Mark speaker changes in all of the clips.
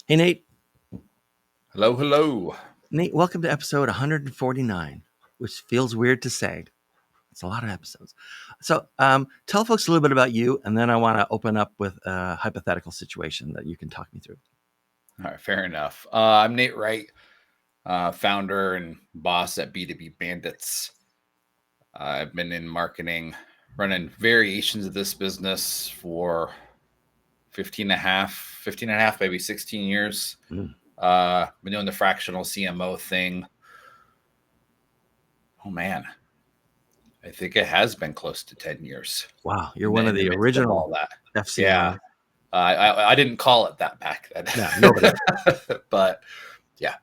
Speaker 1: Hey, Nate.
Speaker 2: Hello, hello.
Speaker 1: Nate, welcome to episode 149, which feels weird to say. It's a lot of episodes. So, tell folks a little bit about you, and then I want to open up with a hypothetical situation that you can talk me through.
Speaker 2: All right, fair enough. I'm Nate Wright, founder and boss at B2B Bandits. I've been in marketing, running variations of this business for 15 and a half, maybe 16 years.
Speaker 1: Mm.
Speaker 2: Been doing the fractional CMO thing. Oh man, I think it has been close to 10 years
Speaker 1: Wow, you're
Speaker 2: in
Speaker 1: one of
Speaker 2: the
Speaker 1: the
Speaker 2: midst of
Speaker 1: original
Speaker 2: all that. Yeah,
Speaker 1: FCMO.
Speaker 2: I didn't call it that back
Speaker 1: No, nobody.
Speaker 2: then. But yeah.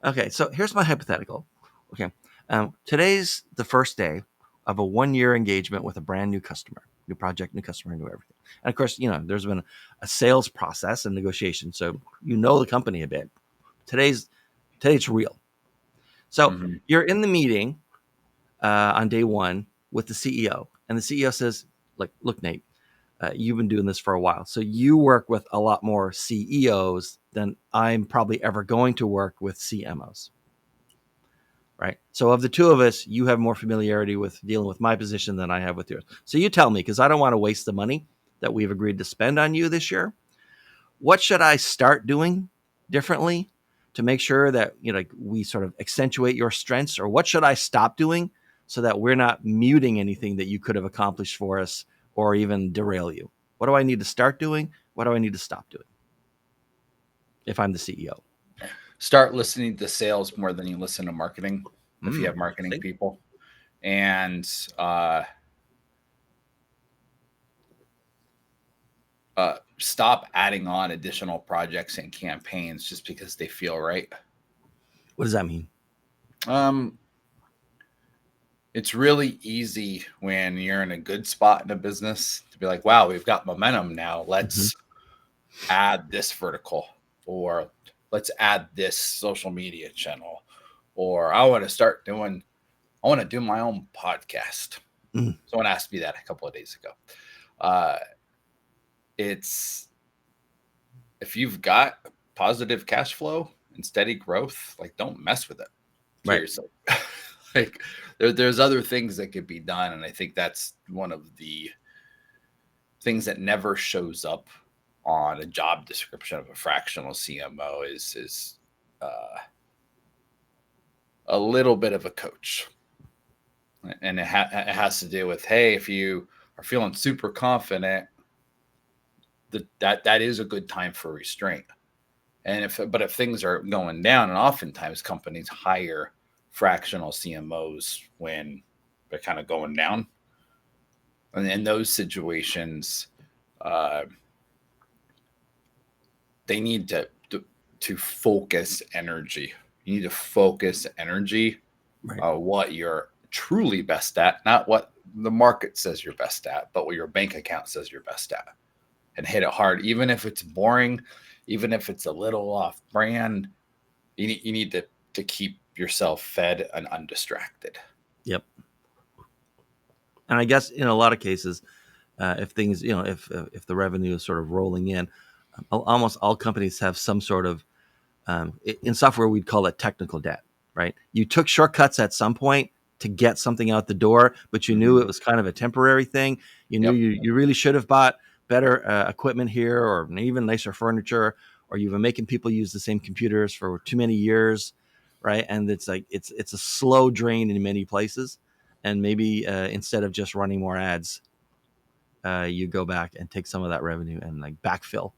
Speaker 1: Okay, so here's my hypothetical. Okay, today's the first day of a 1 year engagement with a brand new customer, new project, new customer, new everything. And of course, there's been a sales process and negotiation, so you know the company a bit. Today's real. So
Speaker 2: Mhm.
Speaker 1: you're in the meeting on day one with the CEO, and the CEO says, "Like, look, Nate, you've been doing this for a while, so you work with a lot more CEOs than I'm probably ever going to work with CMOs." Right. So of the two of us, you have more familiarity with dealing with my position than I have with yours. So you tell me, because I don't want to waste the money that we've agreed to spend on you this year. What should I start doing differently to make sure that like we sort of accentuate your strengths, or what should I stop doing so that we're not muting anything that you could have accomplished for us or even derail you? What do I need to start doing? What do I need to stop doing if I'm the CEO?
Speaker 2: Start listening to sales more than you listen to marketing if you have marketing
Speaker 1: Interesting.
Speaker 2: people, and uh, stop adding on additional projects and campaigns just because they feel right.
Speaker 1: What does that mean?
Speaker 2: um, it's really easy when you're in a good spot in a business to be like, wow, we've got momentum now,
Speaker 1: Mm-hmm.
Speaker 2: let's add this vertical, or let's add this social media channel, or I want to do my own podcast.
Speaker 1: Mm.
Speaker 2: Someone asked me that a couple of days ago. Uh, it's if you've got positive cash flow and steady growth, like don't mess with it.
Speaker 1: Right.
Speaker 2: Seriously. Like there's other things that could be done. And I think that's one of the things that never shows up on a job description of a fractional CMO is uh, a little bit of a coach. And it has to do with, hey, if you are feeling super confident, that is a good time for restraint. And if things are going down, and oftentimes companies hire fractional CMOs when they're kind of going down, and in those situations, uh, they need to focus energy. You need to focus energy
Speaker 1: Right.
Speaker 2: what you're truly best at, not what the market says you're best at, but what your bank account says you're best at, and hit it hard, even if it's boring, even if it's a little off brand. You need to keep yourself fed and undistracted.
Speaker 1: Yep. And I guess in a lot of cases, if things, if the revenue is sort of rolling in, almost all companies have some sort of, in software we'd call it technical debt, right? You took shortcuts at some point to get something out the door, but you knew
Speaker 2: Mm-hmm.
Speaker 1: it was kind of a temporary thing. You knew
Speaker 2: Yep.
Speaker 1: you really should have bought better equipment here, or even nicer furniture, or you've been making people use the same computers for too many years, right? And it's like it's a slow drain in many places. And maybe instead of just running more ads, you go back and take some of that revenue and like backfill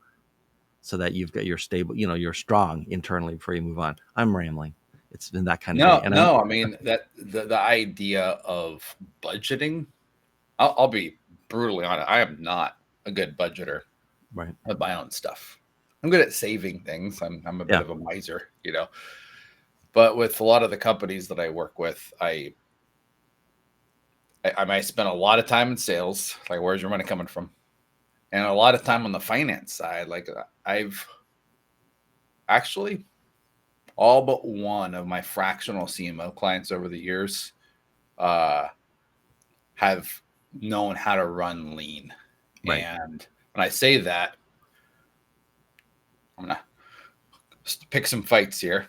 Speaker 1: so that you've got your stable, you're strong internally before you move on. I'm rambling. It's been that kind of day.
Speaker 2: No,
Speaker 1: And I'm
Speaker 2: no. I mean that the idea of budgeting. I'll be brutally honest. I am not a good budgeter
Speaker 1: right.
Speaker 2: of my own stuff. I'm good at saving things. I'm a bit
Speaker 1: Yeah.
Speaker 2: of a miser, you know. But with a lot of the companies that I work with, I might spend a lot of time in sales. Like, where's your money coming from? And a lot of time on the finance side. Like, I've actually all but one of my fractional CMO clients over the years uh, have known how to run lean.
Speaker 1: Right.
Speaker 2: And when I say that, I'm gonna pick some fights here.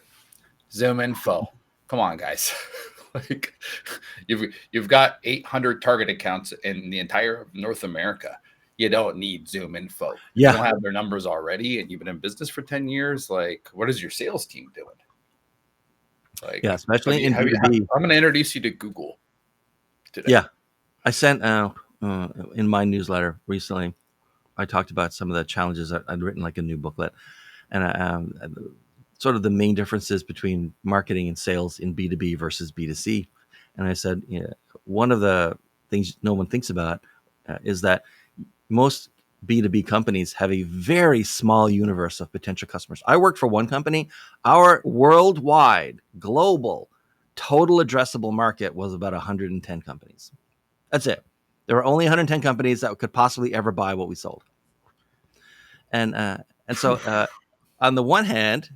Speaker 2: Zoom info. Come on, guys. Like you've got 800 target accounts in the entire North America. You don't need Zoom info. If you
Speaker 1: Yeah.
Speaker 2: don't have their numbers already and you've been in business for 10 years, like what is your sales team doing?
Speaker 1: Yeah.
Speaker 2: Like
Speaker 1: Especially in B2B.
Speaker 2: I'm going to introduce you to Google today.
Speaker 1: Yeah. I sent in my newsletter recently, I talked about some of the challenges. I'd written like a new booklet, and sort of the main differences between marketing and sales in B2B versus B2C. And I said, one of the things no one thinks about is that most B2B companies have a very small universe of potential customers. I worked for one company. Our worldwide, global, total addressable market was about 110 companies. That's it. There were only 110 companies that could possibly ever buy what we sold. And so on the one hand,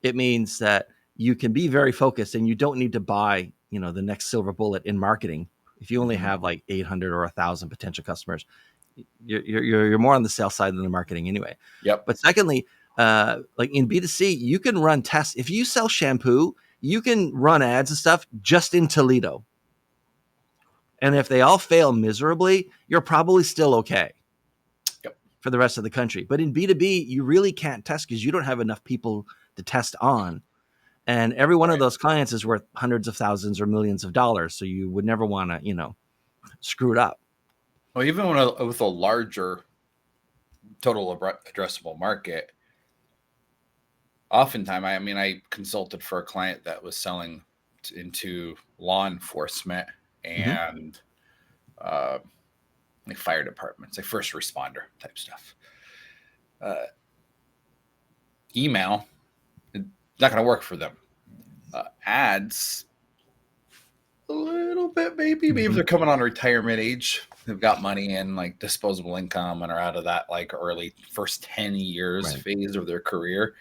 Speaker 1: it means that you can be very focused and you don't need to buy, the next silver bullet in marketing. If you only have like 800 or 1,000 potential customers, you're more on the sales side than the marketing anyway.
Speaker 2: Yep.
Speaker 1: But secondly, like in B2C, you can run tests. If you sell shampoo, you can run ads and stuff just in Toledo. And if they all fail miserably, you're probably still okay.
Speaker 2: Yep.
Speaker 1: For the rest of the country. But in B2B, you really can't test because you don't have enough people to test on. And every one of those clients is worth hundreds of thousands or millions of dollars. So you would never want to, screw it up.
Speaker 2: Well, even with a larger total addressable market, oftentimes, I consulted for a client that was selling into law enforcement and like fire departments, like first responder type stuff. Email, it's not going to work for them. Ads, a little bit maybe. Maybe they're coming on retirement age. They've got money and like disposable income and are out of that like early first 10 years phase of their career.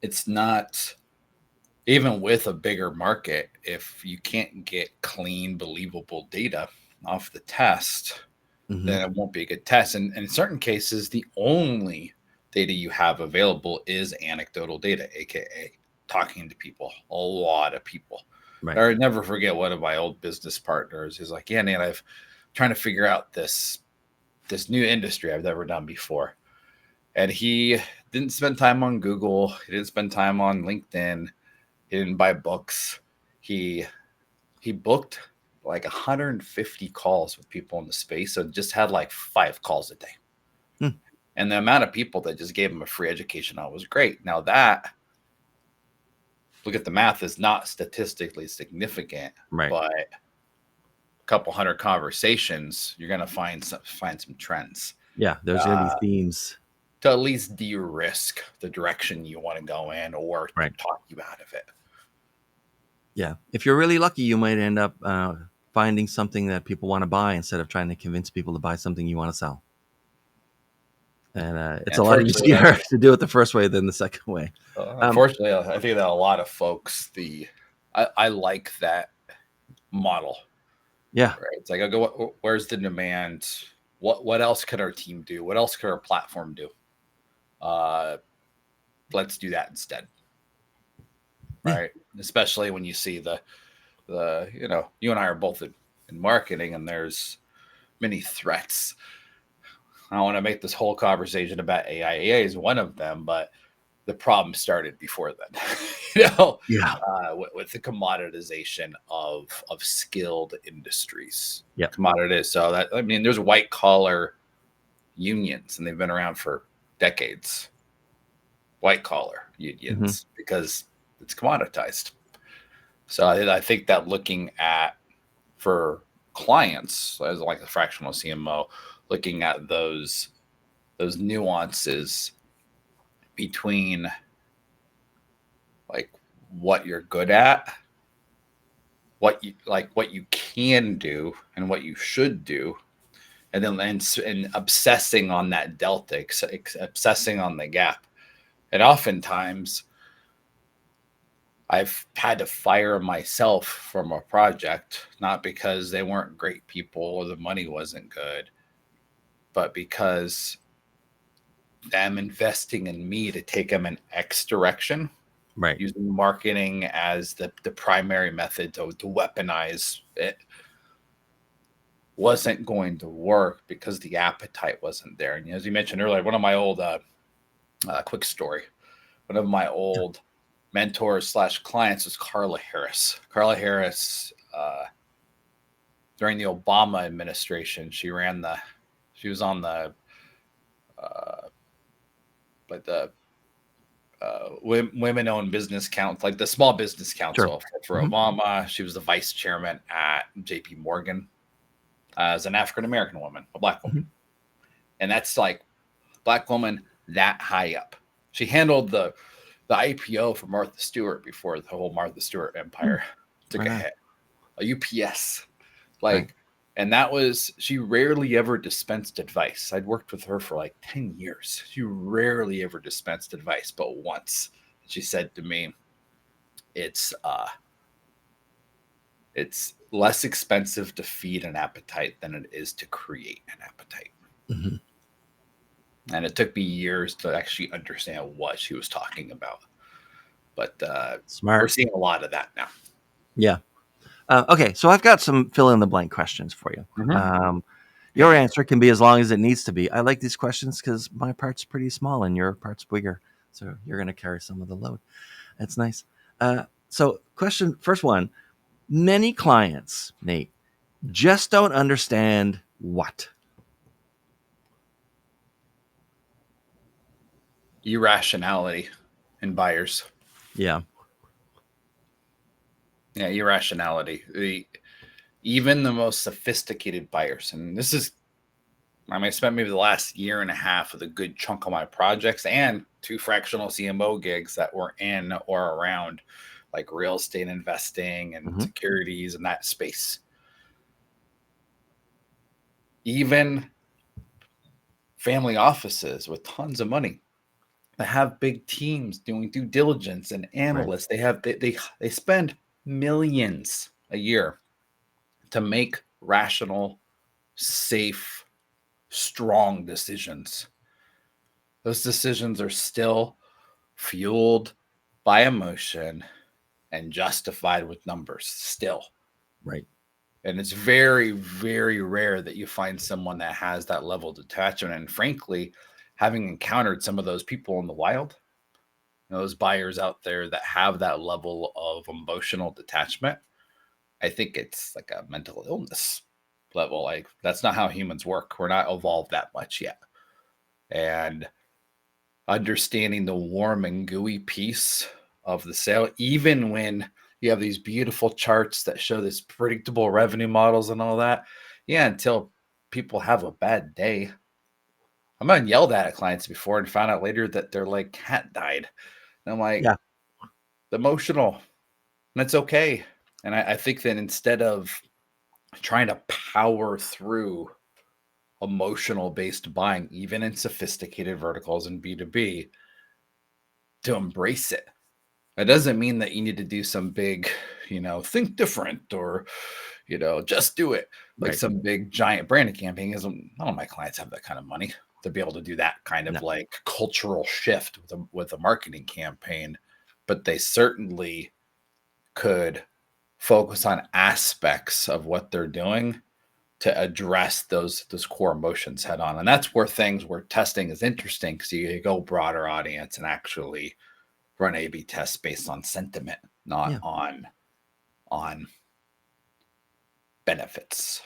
Speaker 2: It's not, even with a bigger market, if you can't get clean, believable data off the test, then it won't be a good test. And in certain cases, the only data you have available is anecdotal data, aka talking to people, a lot of people. Right. I never forget one of my old business partners is like, yeah, Nate, I've trying to figure out this new industry I've never done before. And he didn't spend time on Google. He didn't spend time on LinkedIn. He didn't buy books. He booked like 150 calls with people in the space. So just had like 5 calls a day. And the amount of people that just gave him a free education on was great. Now that, look at the math, is not statistically significant, but a couple hundred conversations, you're going to find some trends.
Speaker 1: Yeah, there's going to be themes.
Speaker 2: To at least de-risk the direction you want to go in or to talk you out of it.
Speaker 1: Yeah. If you're really lucky, you might end up finding something that people want to buy instead of trying to convince people to buy something you want to sell. And it's a lot easier to do it the first way than the second way.
Speaker 2: Unfortunately, I think that a lot of folks, I like that model.
Speaker 1: Yeah.
Speaker 2: Right. It's like, I go, where's the demand? What else could our team do? What else could our platform do? Let's do that instead. Right. Especially when you see the you and I are both in marketing and there's many threats. I don't want to make this whole conversation about AI. AI is one of them, but the problem started before then, with the commoditization of skilled industries.
Speaker 1: Yeah.
Speaker 2: Commoditized. So there's white collar unions and they've been around for decades. White collar unions because it's commoditized. So I think that looking at, for clients as like a fractional CMO, looking at those nuances between like what you're good at, what you can do and what you should do, and then and obsessing on that delta, obsessing on the gap. And oftentimes I've had to fire myself from a project, not because they weren't great people or the money wasn't good, but because them investing in me to take them in X direction,
Speaker 1: Right.
Speaker 2: using marketing as the primary method to weaponize it, wasn't going to work because the appetite wasn't there. And as you mentioned earlier, one of my old quick story, one of my old mentors slash clients was Carla Harris. Carla Harris, during the Obama administration, she was on the like the women-owned business council, like the Small Business
Speaker 1: Sure.
Speaker 2: Council for
Speaker 1: Hmm.
Speaker 2: Obama. She was the vice chairman at J.P. Morgan as an African American woman, a black woman,
Speaker 1: Hmm.
Speaker 2: and that's like black woman that high up. She handled the IPO for Martha Stewart before the whole Martha Stewart empire took
Speaker 1: Right
Speaker 2: a
Speaker 1: on.
Speaker 2: hit. A UPS,
Speaker 1: Right.
Speaker 2: like, and that was, she rarely ever dispensed advice. I'd worked with her for like 10 years. She rarely ever dispensed advice, but once she said to me, it's less expensive to feed an appetite than it is to create an appetite.
Speaker 1: Hmm.
Speaker 2: And it took me years to actually understand what she was talking about. But we're
Speaker 1: Smart.
Speaker 2: seeing a lot of that now.
Speaker 1: Yeah. Okay, so I've got some fill in the blank questions for you.
Speaker 2: Mm-hmm.
Speaker 1: Your answer can be as long as it needs to be. I like these questions because my part's pretty small and your part's bigger, so you're going to carry some of the load. That's nice. So, question first one: many clients, Nate, just don't understand what.
Speaker 2: Irrationality in buyers.
Speaker 1: Yeah.
Speaker 2: Yeah, irrationality. Even the most sophisticated buyers, and this is, I mean, I spent maybe the last year and a half with a good chunk of my projects and 2 fractional CMO gigs that were in or around like real estate investing and
Speaker 1: Hmm.
Speaker 2: securities and that space. Even family offices with tons of money that have big teams doing due diligence and
Speaker 1: Right.
Speaker 2: analysts, they spend millions a year to make rational, safe, strong decisions. Those decisions are still fueled by emotion and justified with numbers still.
Speaker 1: Right.
Speaker 2: And it's very, very rare that you find someone that has that level of detachment. And frankly, having encountered some of those people in the wild, those buyers out there that have that level of emotional detachment, I think it's like a mental illness level. Like, that's not how humans work. We're not evolved that much yet. And understanding the warm and gooey piece of the sale, even when you have these beautiful charts that show this predictable revenue models and all that. Yeah, until people have a bad day. I'm not yelled at clients before and found out later that their like cat died. And I'm like,
Speaker 1: Yeah.
Speaker 2: emotional, and it's okay. And I think that instead of trying to power through emotional based buying, even in sophisticated verticals and B2B, to embrace it. It doesn't mean that you need to do some big, think different or, just do it like
Speaker 1: Right.
Speaker 2: some big giant branding campaign. Because none of my clients have that kind of money to be able to do that kind
Speaker 1: No.
Speaker 2: of like cultural shift with a marketing campaign. But they certainly could focus on aspects of what they're doing to address those core emotions head on. And that's where testing is interesting, because you go broader audience and actually run A/B tests based on sentiment, not
Speaker 1: Yeah.
Speaker 2: on benefits.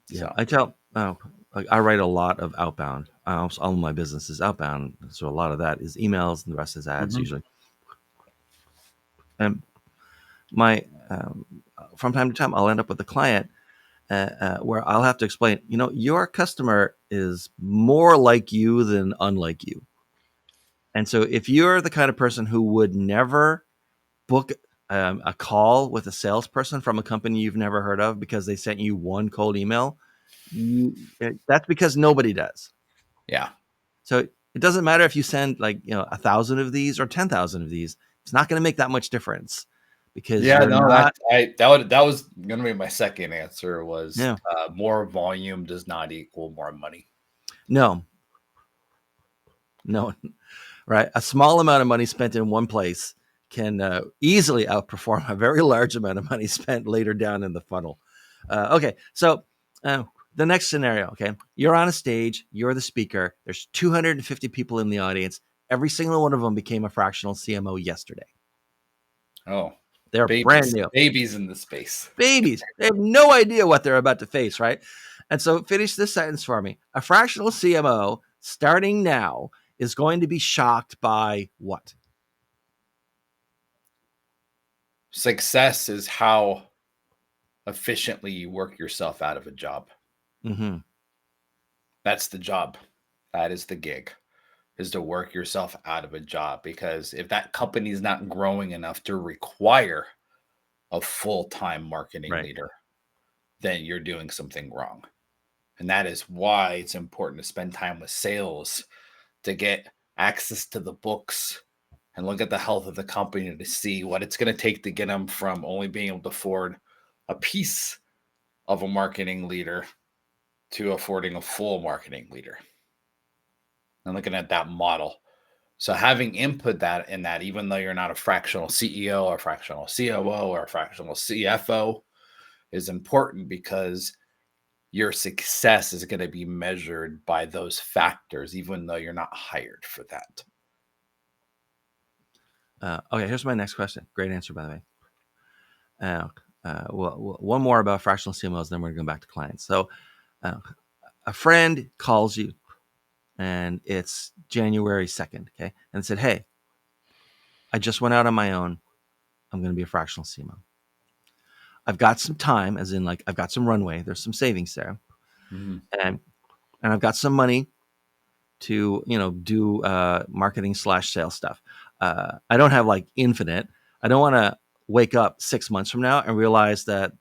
Speaker 1: Yeah.
Speaker 2: So,
Speaker 1: I tell. Oh, like I write a lot of outbound. All my business is outbound, so a lot of that is emails, and the rest is ads
Speaker 2: mhm.
Speaker 1: usually. And my from time to time, I'll end up with a client where I'll have to explain, your customer is more like you than unlike you. And so if you're the kind of person who would never book a call with a salesperson from a company you've never heard of because they sent you one cold email, that's because nobody does.
Speaker 2: Yeah.
Speaker 1: So it doesn't matter if you send 1,000 of these or 10,000 of these. It's not going to make that much difference because
Speaker 2: Yeah,
Speaker 1: you're
Speaker 2: no,
Speaker 1: not.
Speaker 2: that was gonna be my second answer was
Speaker 1: Yeah.
Speaker 2: more volume does not equal more money.
Speaker 1: No, no, right? A small amount of money spent in one place can easily outperform a very large amount of money spent later down in the funnel. Okay, so uh, the next scenario, okay, you're on a stage, you're the speaker, there's 250 people in the audience. Every single one of them became a fractional CMO yesterday.
Speaker 2: Oh,
Speaker 1: They're brand new.
Speaker 2: babies in the space.
Speaker 1: Babies. They have no idea what they're about to face, right? And so finish this sentence for me. A fractional CMO starting now is going to be shocked by what?
Speaker 2: Success is how efficiently you work yourself out of a job.
Speaker 1: Mm-hmm.
Speaker 2: That's the job. That is the gig, is to work yourself out of a job. Because if that company is not growing enough to require a full-time marketing
Speaker 1: Right.
Speaker 2: leader, then you're doing something wrong. And that is why it's important to spend time with sales, to get access to the books and look at the health of the company to see what it's going to take to get them from only being able to afford a piece of a marketing leader to affording a full marketing leader, and looking at that model. So having input that in that, even though you're not a fractional CEO or fractional COO or a fractional CFO, is important, because your success is going to be measured by those factors, even though you're not hired for that.
Speaker 1: Okay, here's my next question. Great answer, by the way. Well, one more about fractional CMOs, then we're going to go back to clients. So, uh, a friend calls you, and it's January 2nd, okay, and said, "Hey, I just went out on my own. I'm going to be a fractional CMO. I've got some time, as in like I've got some runway. There's some savings there,
Speaker 2: Mhm.
Speaker 1: and I've got some money to do marketing / sales stuff. I don't have like infinite. I don't want to wake up 6 months from now and realize that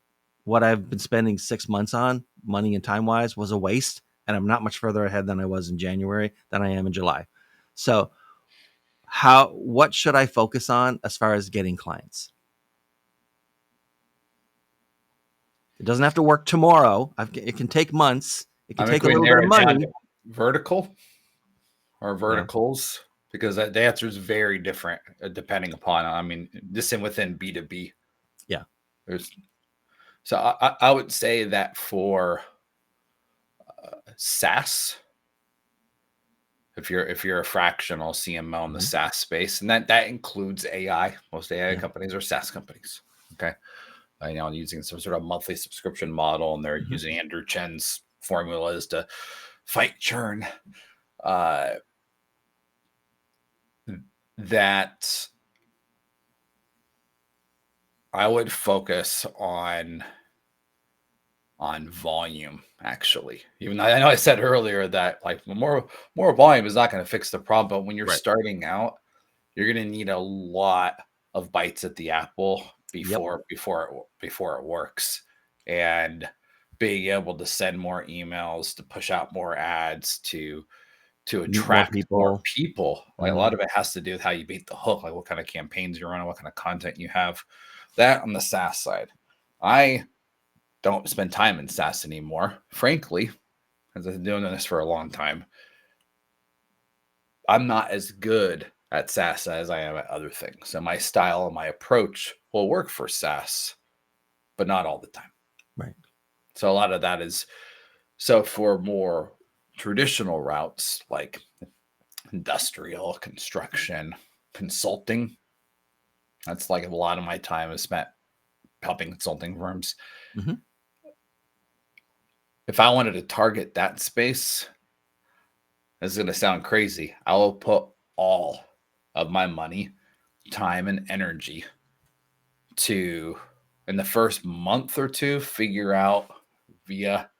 Speaker 1: what I've been spending 6 months on, money and time wise, was a waste, and I'm not much further ahead than I was in January than I am in July. So, what should I focus on as far as getting clients? It doesn't have to work tomorrow. It can take months. It can
Speaker 2: I think
Speaker 1: take a
Speaker 2: we
Speaker 1: little bit
Speaker 2: narrow
Speaker 1: of
Speaker 2: it down
Speaker 1: money.
Speaker 2: to vertical or
Speaker 1: Yeah.
Speaker 2: verticals, because the answer is very different depending upon, I mean, just within B2B.
Speaker 1: Yeah.
Speaker 2: There's, so I would say that for SaaS, if you're a fractional CMO in the
Speaker 1: Mhm.
Speaker 2: SaaS space, and that includes AI. Most AI
Speaker 1: Yeah.
Speaker 2: companies are SaaS companies. Okay, using some sort of monthly subscription model, and they're
Speaker 1: Mhm.
Speaker 2: using Andrew Chen's formulas to fight churn. Uh, that I would focus on volume, actually. Even though I know I said earlier that like more volume is not going to fix the problem, but when you're
Speaker 1: Right.
Speaker 2: starting out, you're going to need a lot of bites at the apple
Speaker 1: Yep.
Speaker 2: before it works. And being able to send more emails, to push out more ads, to
Speaker 1: Meet more
Speaker 2: attract more
Speaker 1: people.
Speaker 2: people. Like, a
Speaker 1: Mhm.
Speaker 2: lot of it has to do with how you beat the hook, like what kind of campaigns you're running, what kind of content you have. That on the SaaS side. I don't spend time in SaaS anymore, frankly, because I've been doing this for a long time. I'm not as good at SaaS as I am at other things. So my style and my approach will work for SaaS, but not all the time.
Speaker 1: Right.
Speaker 2: So a lot of that is, so for more traditional routes like industrial, construction, consulting, that's like a lot of my time is spent helping consulting firms.
Speaker 1: Mhm.
Speaker 2: If I wanted to target that space, this is going to sound crazy. I will put all of my money, time, and energy to, in the first month or two, figure out via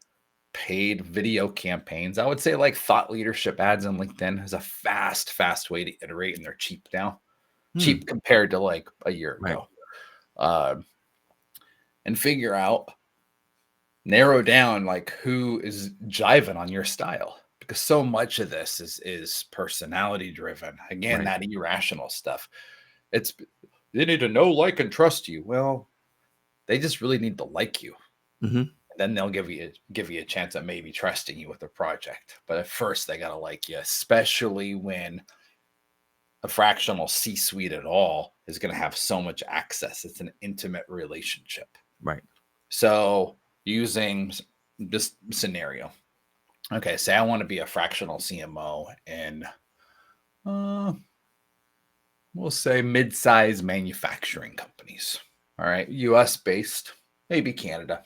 Speaker 2: paid video campaigns. I would say like thought leadership ads on LinkedIn is a fast way to iterate, and they're cheap now.
Speaker 1: Hmm.
Speaker 2: Cheap compared to like a year
Speaker 1: Right.
Speaker 2: ago. And figure out, narrow down like who is jiving on your style, because so much of this is personality driven. Again,
Speaker 1: Right.
Speaker 2: that irrational stuff. It's, they need to know, like, and trust you. Well, they just really need to like you.
Speaker 1: Mhm.
Speaker 2: then they'll give you a chance at maybe trusting you with a project. But at first, they gotta like you, especially when a fractional C-suite at all is going to have so much access. It's an intimate relationship.
Speaker 1: Right.
Speaker 2: So using this scenario, okay, say I want to be a fractional CMO in, we'll say mid-size manufacturing companies. All right, U.S. based, maybe Canada.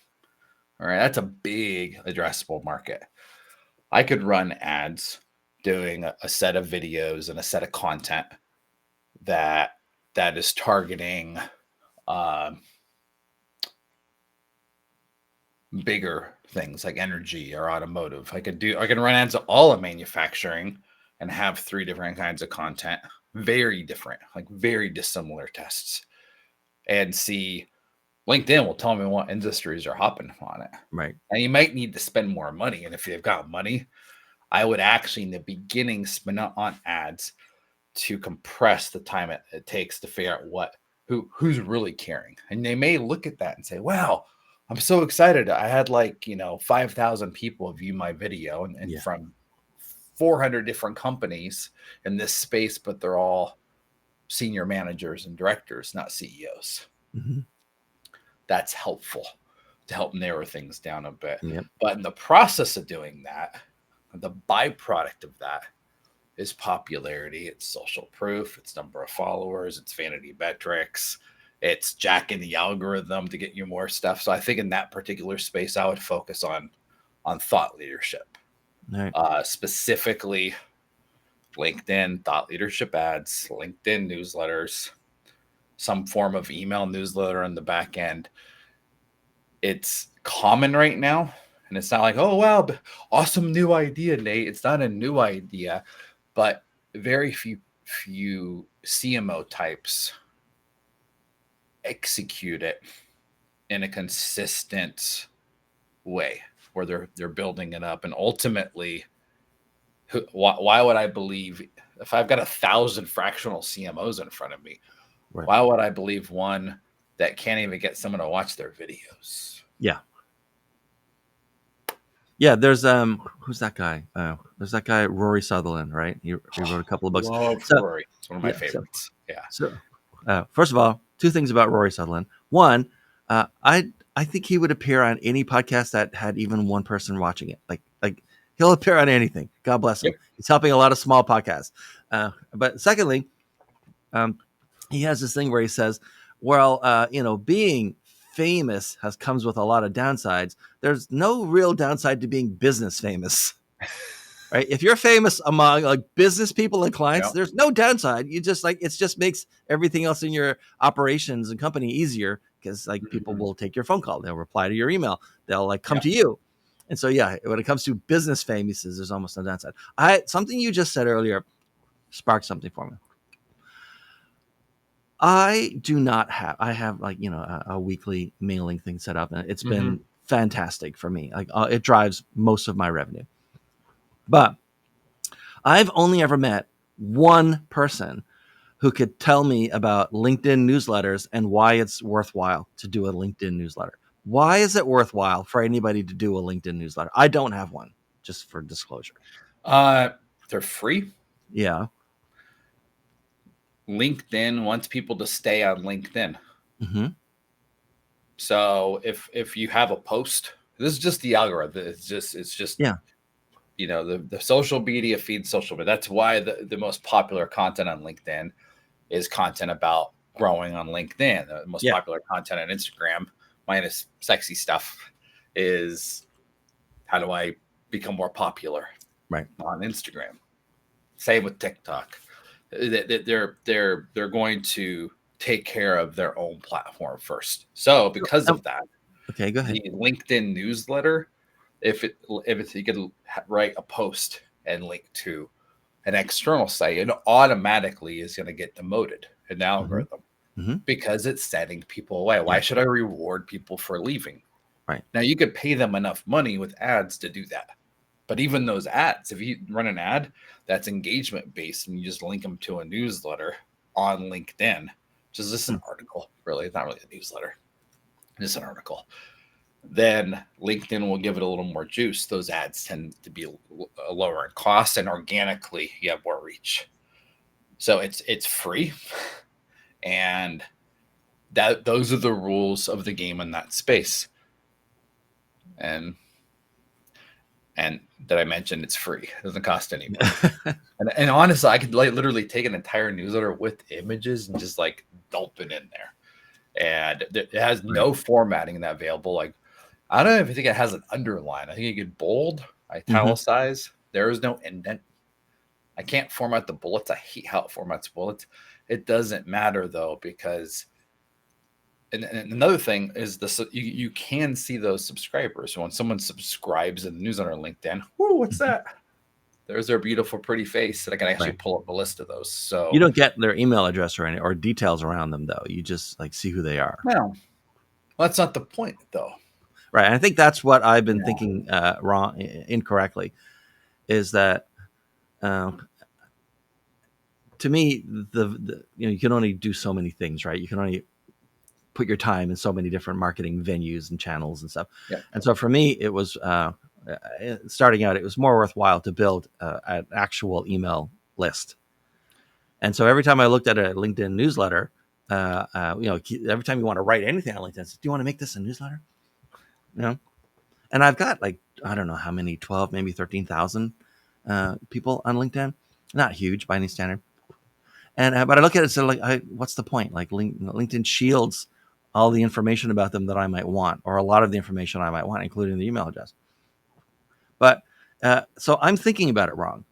Speaker 2: All right, that's a big addressable market. I could run ads doing a set of videos and a set of content that is targeting bigger things like energy or automotive. I can run ads all of manufacturing and have 3 different kinds of content, very different, like very dissimilar tests, and see LinkedIn will tell me what industries are hopping on it.
Speaker 1: Right.
Speaker 2: And you might need to spend more money. And if you've got money, I would actually in the beginning spend on ads to compress the time it takes to figure out who's really caring. And they may look at that and say, wow, I'm so excited. I had 5,000 people view my video and from 400 different companies in this space, but they're all senior managers and directors, not CEOs.
Speaker 1: Mm-hmm.
Speaker 2: That's helpful to help narrow things down a bit.
Speaker 1: Yep.
Speaker 2: But in the process of doing that, the byproduct of that is popularity. It's social proof. It's number of followers. It's vanity metrics. It's jacking the algorithm to get you more stuff. So I think in that particular space, I would focus on thought leadership,
Speaker 1: Right.
Speaker 2: Specifically LinkedIn thought leadership ads, LinkedIn newsletters, some form of email newsletter on the back end. It's common right now. And it's not like, oh, wow, awesome new idea, Nate. It's not a new idea, but very few CMO types execute it in a consistent way where they're building it up. And ultimately, why would I believe if I've got 1,000 fractional CMOs in front of me,
Speaker 1: Right.
Speaker 2: why would I believe one that can't even get someone to watch their videos?
Speaker 1: Yeah. Yeah, there's who's that guy? There's that guy Rory Sutherland, right? He wrote a couple of books.
Speaker 2: Love
Speaker 1: So
Speaker 2: Rory. It's one of my favorites.
Speaker 1: So first of all, 2 things about Rory Sutherland. One, I think he would appear on any podcast that had even one person watching it. Like he'll appear on anything. God bless him.
Speaker 2: Yep.
Speaker 1: He's helping a lot of small podcasts. But secondly, he has this thing where he says, well, being famous comes with a lot of downsides. There's no real downside to being business famous. Right? If you're famous among business people and clients,
Speaker 2: Yep.
Speaker 1: there's no downside. You just it just makes everything else in your operations and company easier because people will take your phone call, they'll reply to your email, they'll come to you. And so when it comes to business fame, he says there's almost no downside. Something you just said earlier sparked something for me. I have a weekly mailing thing set up, and it's been fantastic for me. It drives most of my revenue. But I've only ever met one person who could tell me about LinkedIn newsletters and why it's worthwhile to do a LinkedIn newsletter. Why is it worthwhile for anybody to do a LinkedIn newsletter? I don't have one, just for disclosure.
Speaker 2: They're free.
Speaker 1: Yeah.
Speaker 2: LinkedIn wants people to stay on LinkedIn.
Speaker 1: Mm-hmm.
Speaker 2: So if you have a post, this is just the algorithm. It's just
Speaker 1: yeah.
Speaker 2: The social media feeds social media. That's why the most popular content on LinkedIn is content about growing on LinkedIn. The most popular content on Instagram, minus sexy stuff, is how do I become more popular on Instagram. Same with TikTok. They're going to take care of their own platform first. So because of that,
Speaker 1: okay, go ahead.
Speaker 2: The LinkedIn newsletter, if you could write a post and link to an external site, it automatically is going to get demoted in the algorithm because it's setting people away. Why should I reward people for leaving?
Speaker 1: Right.
Speaker 2: Now you could pay them enough money with ads to do that. But even those ads, if you run an ad that's engagement based and you just link them to a newsletter on LinkedIn, which is just an article, really, it's not really a newsletter, just an article. then LinkedIn will give it a little more juice. Those ads tend to be lower in cost, and organically you have more reach. So it's free, and those are the rules of the game in that space. And that I mentioned, it's free. It doesn't cost any money. And honestly, I could literally take an entire newsletter with images and just like dump it in there. And it has no formatting that available. Like, I don't even think it has an underline. I think you could bold, italicize. There is no indent. I can't format the bullets. I hate how it formats bullets. It doesn't matter though, because and another thing is this: you can see those subscribers. So when someone subscribes in the newsletter on LinkedIn, whoo, what's that? There's their beautiful, pretty face that I can actually
Speaker 1: Right.
Speaker 2: pull up a list of those.
Speaker 1: You
Speaker 2: So
Speaker 1: don't get their email address or any or details around them though. You just like see who they are.
Speaker 2: well, that's not the point though.
Speaker 1: Right. And I think that's what I've been
Speaker 2: Yeah.
Speaker 1: thinking wrong, incorrectly, is that uh, to me the you can only do so many things, right? You can only put your time in so many different marketing venues and channels and stuff.
Speaker 2: Yeah.
Speaker 1: And so for me, it was starting out, it was more worthwhile to build an actual email list. And so every time I looked at a LinkedIn newsletter, every time you want to write anything on LinkedIn, do you want to make this a newsletter? You know, and I've got like, I don't know how many, 12, maybe 13,000 people on LinkedIn. Not huge by any standard. And but I look at it, so like, what's the point? Like LinkedIn shields all the information about them that I might want, or a lot of the information I might want, including the email address. But so I'm thinking about it wrong.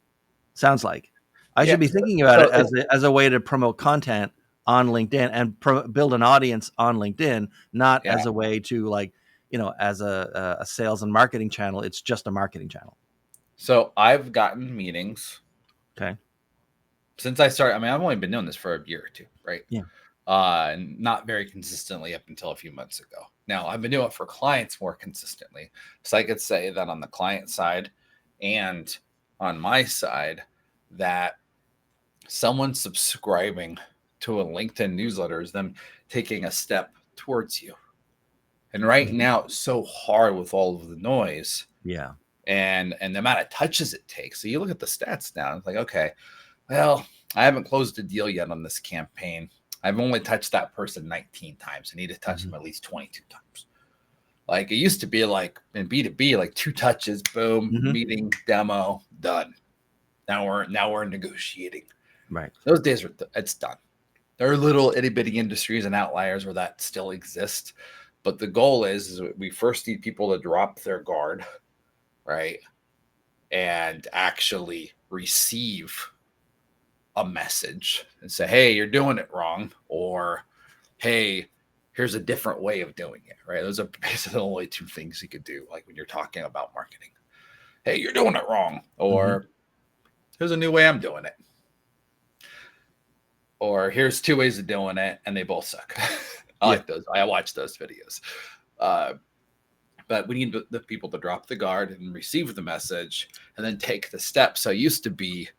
Speaker 1: Sounds like I
Speaker 2: Yeah.
Speaker 1: should be thinking about it
Speaker 2: So
Speaker 1: as a way to promote content on LinkedIn and build an audience on LinkedIn, not
Speaker 2: yeah.
Speaker 1: as a way to like, as a sales and marketing channel. It's just a marketing channel.
Speaker 2: So I've gotten meetings
Speaker 1: Okay.
Speaker 2: since I started. I mean, I've only been doing this for a year or two, right?
Speaker 1: Yeah.
Speaker 2: Not very consistently up until a few months ago. Now I've been doing it for clients more consistently. So I could say that on the client side and on my side, that someone subscribing to a LinkedIn newsletter is them taking a step towards you. And right
Speaker 1: Mhm.
Speaker 2: now it's so hard with all of the noise
Speaker 1: Yeah.
Speaker 2: and the amount of touches it takes. So you look at the stats now, it's like, okay, well, I haven't closed a deal yet on this campaign. I've only touched that person 19 times. I need to touch them
Speaker 1: Mhm.
Speaker 2: at least 22 times. Like it used to be like in B2B, like 2 touches, boom,
Speaker 1: Mhm.
Speaker 2: meeting, demo, done. Now we're negotiating.
Speaker 1: Right.
Speaker 2: Those days are it's done. There are little itty bitty industries and outliers where that still exists. But the goal is we first need people to drop their guard, right? And actually receive a message and say, hey, you're doing it wrong, or hey, here's a different way of doing it, right? Those are basically the only 2 things you could do, like when you're talking about marketing. Hey, you're doing it wrong,
Speaker 1: Mhm.
Speaker 2: or here's a new way I'm doing it, or here's 2 ways of doing it, and they both suck. I
Speaker 1: Yeah.
Speaker 2: like those. I watch those videos. Uh, but we need the people to drop the guard and receive the message and then take the steps. So it used to be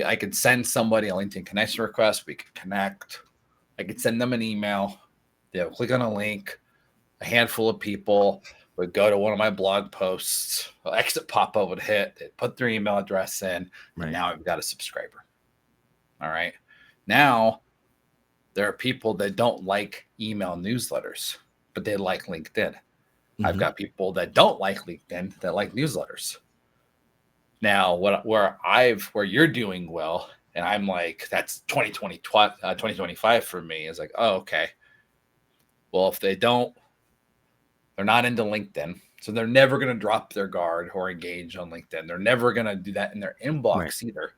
Speaker 2: I could send somebody a LinkedIn connection request, we could connect, I could send them an email, they'll click on a link, a handful of people would go to one of my blog posts, exit pop-up would hit, they'd put their email address in, and
Speaker 1: Right.
Speaker 2: now I've got a subscriber. All right. Now there are people that don't like email newsletters, but they like LinkedIn. I've
Speaker 1: Mhm.
Speaker 2: got people that don't like LinkedIn that like newsletters. Now, where you're doing well, and I'm like, that's 2025 for me is like, oh, okay. Well, if they're not into LinkedIn. So they're never going to drop their guard or engage on LinkedIn. They're never going to do that in their
Speaker 1: Right.
Speaker 2: inbox either.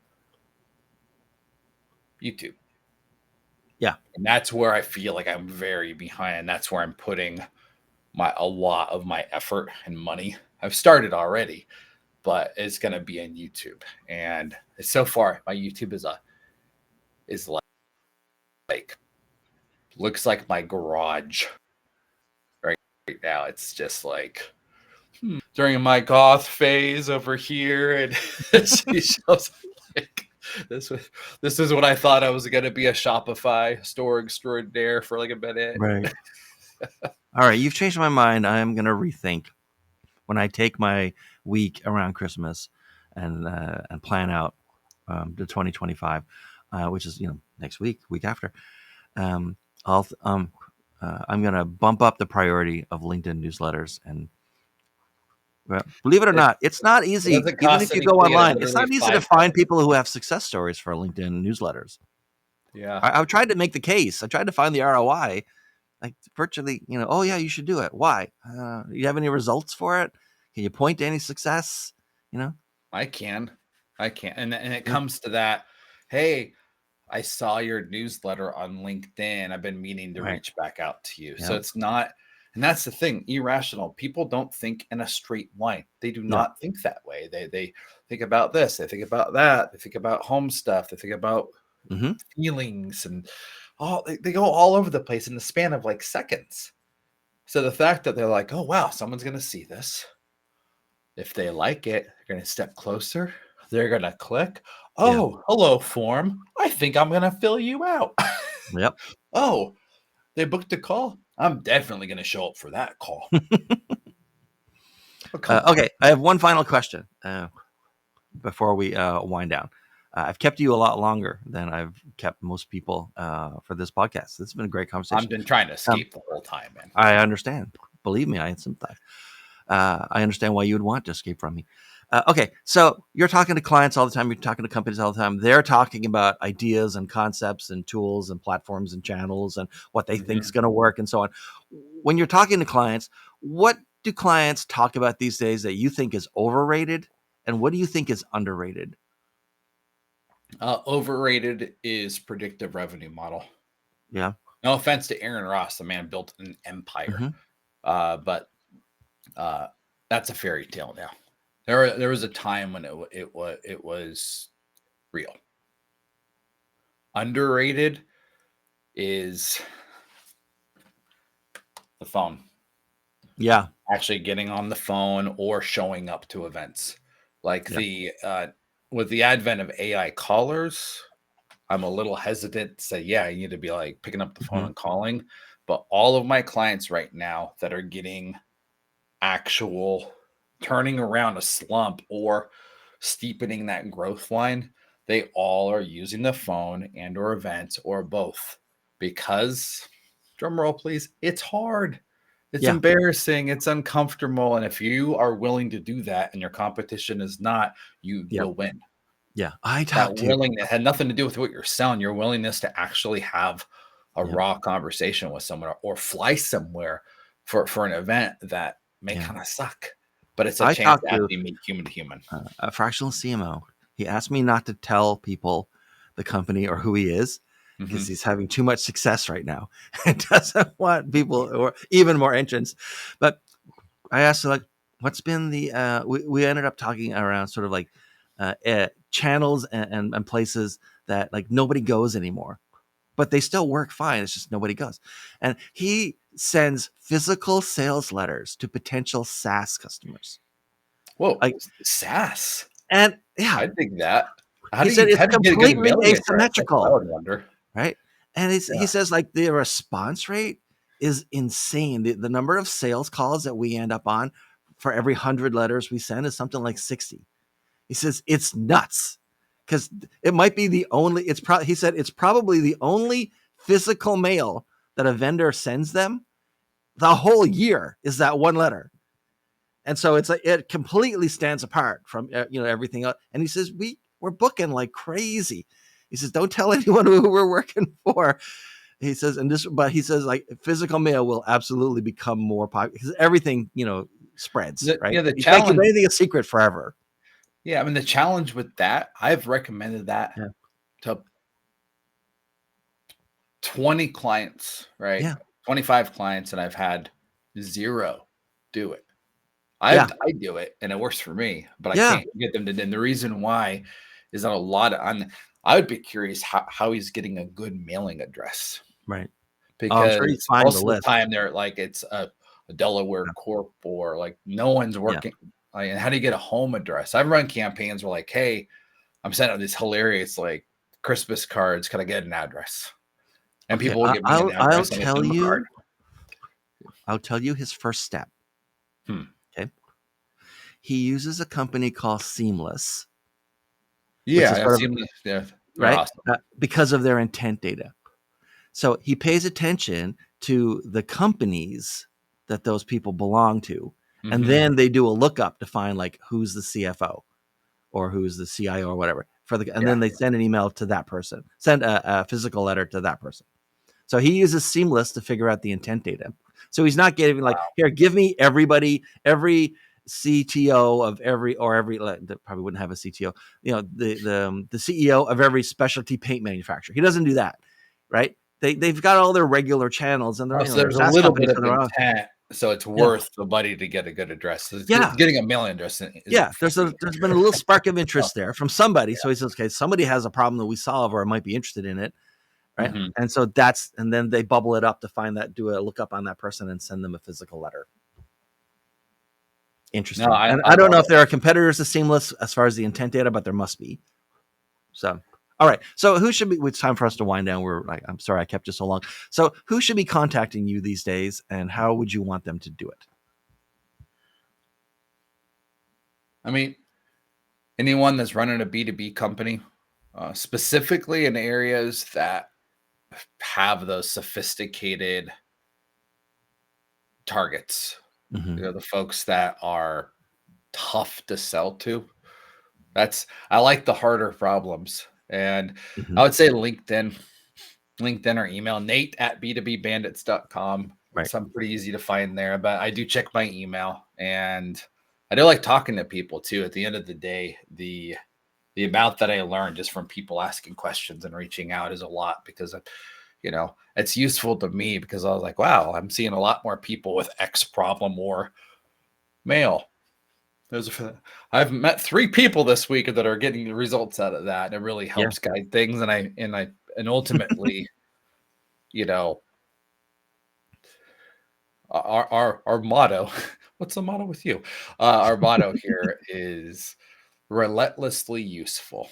Speaker 2: YouTube.
Speaker 1: Yeah.
Speaker 2: And that's where I feel like I'm very behind. That's where I'm putting a lot of my effort and money. I've started already, but it's going to be on YouTube. And so far, my YouTube is like looks like my garage right now. It's just like during my goth phase over here, and she shows like this was this is what I thought I was going to be, a Shopify store extraordinaire for like a minute.
Speaker 1: Right. All right, you've changed my mind. I'm gonna rethink when I take my week around Christmas and plan out the 2025, which is next week after. Um, I'll I'm gonna bump up the priority of LinkedIn newsletters, and well, believe it or
Speaker 2: It,
Speaker 1: not, it's not
Speaker 2: it
Speaker 1: easy.
Speaker 2: doesn't
Speaker 1: Even
Speaker 2: cost
Speaker 1: if you go
Speaker 2: anything, and
Speaker 1: online, it's
Speaker 2: literally
Speaker 1: not easy to
Speaker 2: 5 minutes.
Speaker 1: find people who have success stories for LinkedIn newsletters.
Speaker 2: Yeah.
Speaker 1: I've tried to make the case. I tried to find the ROI. Like virtually, oh yeah, you should do it. Why? You have any results for it? Can you point to any success? You know?
Speaker 2: I can. And it
Speaker 1: Yeah.
Speaker 2: comes to that. Hey, I saw your newsletter on LinkedIn. I've been meaning to
Speaker 1: Right.
Speaker 2: reach back out to you. So
Speaker 1: Yeah.
Speaker 2: it's not, and that's the thing. Irrational people don't think in a straight line. They do
Speaker 1: Yeah.
Speaker 2: not think that way. They think about this. They think about that. They think about home stuff. They think about
Speaker 1: Hmm.
Speaker 2: feelings and all. They go all over the place in the span of like seconds. So the fact that they're like, oh wow, someone's gonna see this. If they like it, they're going to step closer. They're going to click.
Speaker 1: Yeah.
Speaker 2: Oh, hello, form. I think I'm going to fill you out.
Speaker 1: Yep.
Speaker 2: Oh, they booked a call. I'm definitely going to show up for that call. Oh, come on.
Speaker 1: Okay, I have one final question before we wind down. I've kept you a lot longer than I've kept most people for this podcast. This has been a great
Speaker 2: I've
Speaker 1: conversation.
Speaker 2: been trying to
Speaker 1: Um,
Speaker 2: escape the whole time, man.
Speaker 1: I understand. Believe me, I sympathize. I understand why you would want to escape from me. Okay, so you're talking to clients all the time. You're talking to companies all the time. They're talking about ideas and concepts and tools and platforms and channels and what they think is
Speaker 2: Mhm.
Speaker 1: going to work and so on. When you're talking to clients, what do clients talk about these days that you think is overrated, and what do you think is underrated?
Speaker 2: Overrated is predictive revenue model.
Speaker 1: Yeah.
Speaker 2: No offense to Aaron Ross, the man built an empire,
Speaker 1: Hmm.
Speaker 2: but uh, that's a fairy tale now. There was a time when it was real. Underrated is the phone.
Speaker 1: Yeah.
Speaker 2: Actually getting on the phone or showing up to events. Like
Speaker 1: Yeah.
Speaker 2: the with the advent of AI callers, I'm a little hesitant to say, yeah, you need to be like picking up the phone
Speaker 1: Hmm.
Speaker 2: and calling. But all of my clients right now that are getting actual turning around a slump or steepening that growth line, they all are using the phone and or events or both because drum roll please, it's hard. It's
Speaker 1: Yeah.
Speaker 2: embarrassing, it's uncomfortable, and if you are willing to do that and your competition is not, you
Speaker 1: Yeah.
Speaker 2: will win.
Speaker 1: Yeah. I
Speaker 2: That
Speaker 1: talked to.
Speaker 2: willingness had nothing to do with what you're selling, your willingness to actually have a
Speaker 1: Yeah.
Speaker 2: raw conversation with someone or fly somewhere for an event that may
Speaker 1: Yeah.
Speaker 2: kind of suck, but it's a
Speaker 1: I
Speaker 2: chance
Speaker 1: talked
Speaker 2: to
Speaker 1: to
Speaker 2: actually meet human to human.
Speaker 1: a fractional CMO. He asked me not to tell people the company or who he is because
Speaker 2: Mhm.
Speaker 1: he's having too much success right now and doesn't want people or even more entrants. But I asked like, what's been the we ended up talking around sort of like channels and places that like nobody goes anymore, but they still work fine. It's just nobody goes. And he sends physical sales letters to potential SaaS customers.
Speaker 2: Whoa,
Speaker 1: Like,
Speaker 2: sass.
Speaker 1: and yeah,
Speaker 2: I dig that.
Speaker 1: he said it's
Speaker 2: How do you get a good
Speaker 1: completely
Speaker 2: mailing address? That's what I
Speaker 1: asymmetrical,
Speaker 2: would wonder.
Speaker 1: right? And he
Speaker 2: Yeah.
Speaker 1: says like the response rate is insane. The number of sales calls that we end up on for every 100 letters we send is something like 60. He says it's nuts because it might be the only. He said it's probably the only physical mail that a vendor sends them the whole year is that one letter. And so it's like it completely stands apart from everything else. And he says we're booking like crazy. He says don't tell anyone who we're working for. He says but he says like physical mail will absolutely become more popular because everything spreads, right?
Speaker 2: The
Speaker 1: You can't keep
Speaker 2: challenge.
Speaker 1: anything a secret forever.
Speaker 2: Yeah, I mean the challenge with that, I've recommended that
Speaker 1: Yeah,
Speaker 2: to 20 clients, right?
Speaker 1: yeah,
Speaker 2: 25 clients, and I've had zero do it.
Speaker 1: yeah,
Speaker 2: I do it and it works for me, but I
Speaker 1: yeah.
Speaker 2: can't get them to. And the reason why is that a lot of I would be curious how he's getting a good mailing address
Speaker 1: Right. Oh, I'm sure he's
Speaker 2: because
Speaker 1: finding the
Speaker 2: most of the
Speaker 1: list.
Speaker 2: time they're like it's a Delaware corp or like no one's
Speaker 1: Yeah.
Speaker 2: working. Like, and how do you get a home address? I've run campaigns where like, hey, I'm sending out these hilarious like Christmas cards. Can I get an address? And
Speaker 1: Okay.
Speaker 2: people will give me an
Speaker 1: I'll
Speaker 2: address on a
Speaker 1: tell
Speaker 2: demo
Speaker 1: you.
Speaker 2: card.
Speaker 1: I'll tell you his first step.
Speaker 2: Hmm.
Speaker 1: Okay. He uses a company called Seamless, which
Speaker 2: Yeah,
Speaker 1: is
Speaker 2: I've
Speaker 1: sort of
Speaker 2: seen this. Yeah, they're
Speaker 1: right
Speaker 2: awesome.
Speaker 1: because of their intent data. So he pays attention to the companies that those people belong to, and
Speaker 2: Mm-hmm.
Speaker 1: then they do a lookup to find like who's the CFO or who's the CIO or whatever and
Speaker 2: Yeah.
Speaker 1: then they send an email to that person, send a physical letter to that person. So he uses Seamless to figure out the intent data. So he's not giving like, here, give me every CTO of every probably wouldn't have a CTO, the CEO of every specialty paint manufacturer. He doesn't do that, right? They've got all their regular channels and they're
Speaker 2: Oh, so
Speaker 1: they're
Speaker 2: there's a
Speaker 1: SaaS
Speaker 2: little bit
Speaker 1: companies, so
Speaker 2: of
Speaker 1: they're on.
Speaker 2: intent, so it's
Speaker 1: Yeah,
Speaker 2: worth the money to get a good address. So
Speaker 1: yeah,
Speaker 2: getting a mailing address isn't
Speaker 1: yeah.
Speaker 2: free.
Speaker 1: There's been a little spark of
Speaker 2: Oh,
Speaker 1: interest there from somebody. So he says, okay, somebody has a problem that we solve or might be interested in it, right?
Speaker 2: hmm.
Speaker 1: And so and then they bubble it up to find that, do a lookup on that person and send them a physical letter.
Speaker 2: No,
Speaker 1: Interesting. And
Speaker 2: I
Speaker 1: I don't know
Speaker 2: love
Speaker 1: if
Speaker 2: it.
Speaker 1: there are competitors to Seamless as far as the intent data, but there must be. So, all right. So who should be, it's time for us to wind down. I'm sorry I kept you so long. So who should be contacting you these days and how would you want them to do it?
Speaker 2: I mean, anyone that's running a B2B company, specifically in areas that have those sophisticated targets,
Speaker 1: Mm-hmm.
Speaker 2: the folks that are tough to sell to. I like the harder problems. And
Speaker 1: Mm-hmm.
Speaker 2: I would say LinkedIn or email Nate at b2bbandits.com.
Speaker 1: Right.
Speaker 2: So I'm pretty easy to find there, but I do check my email and I do like talking to people too. At the end of the day, the amount that I learned just from people asking questions and reaching out is a lot because it's useful to me because I was like, wow, I'm seeing a lot more people with X problem or male. I've met 3 people this week that are getting the results out of that, and it really
Speaker 1: Yeah.
Speaker 2: helps guide things. And ultimately, you know, our motto. What's the motto with you? Our motto here is relentlessly useful.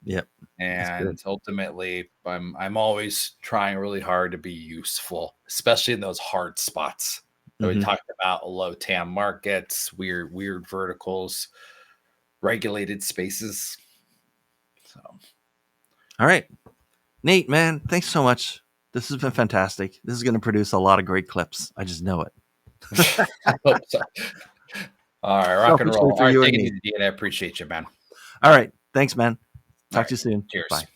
Speaker 1: Yep. That's good.
Speaker 2: And ultimately, I'm always trying really hard to be useful, especially in those hard spots that we
Speaker 1: Mm-hmm.
Speaker 2: talked about: low TAM markets, weird verticals, regulated spaces. So
Speaker 1: All right. Nate, man, thanks so much. This has been fantastic. This is going to produce a lot of great clips. I just know it.
Speaker 2: I hope so. All right, rock and
Speaker 1: Selfishly
Speaker 2: roll.
Speaker 1: for
Speaker 2: All right,
Speaker 1: you and
Speaker 2: take it
Speaker 1: me.
Speaker 2: easy, Dean. I appreciate you, man.
Speaker 1: All right. Thanks, man.
Speaker 2: All
Speaker 1: Talk
Speaker 2: right,
Speaker 1: to you soon.
Speaker 2: cheers.
Speaker 1: Bye.